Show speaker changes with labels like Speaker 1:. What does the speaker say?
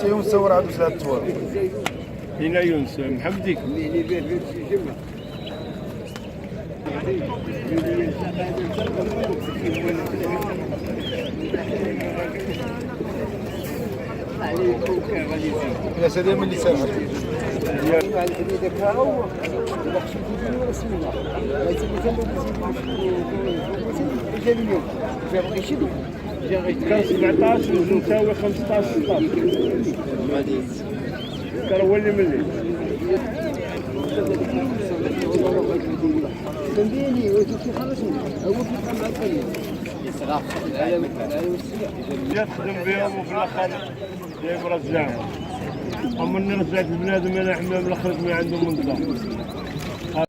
Speaker 1: يونس ورا عدو ثلاث توار.
Speaker 2: هنا يونس محمدي.
Speaker 1: يا سلام من لسانك.
Speaker 2: كان 17 ونساوي 15 16. كان هو اللي ملي.
Speaker 3: سنديني وتشوف خلصني هو كيف كان معطل يسرق
Speaker 2: يخدم بهم وفي الاخر يبرز زعما. اما نرجع البنادم انا حمام الاخر ما عندهم منطقه.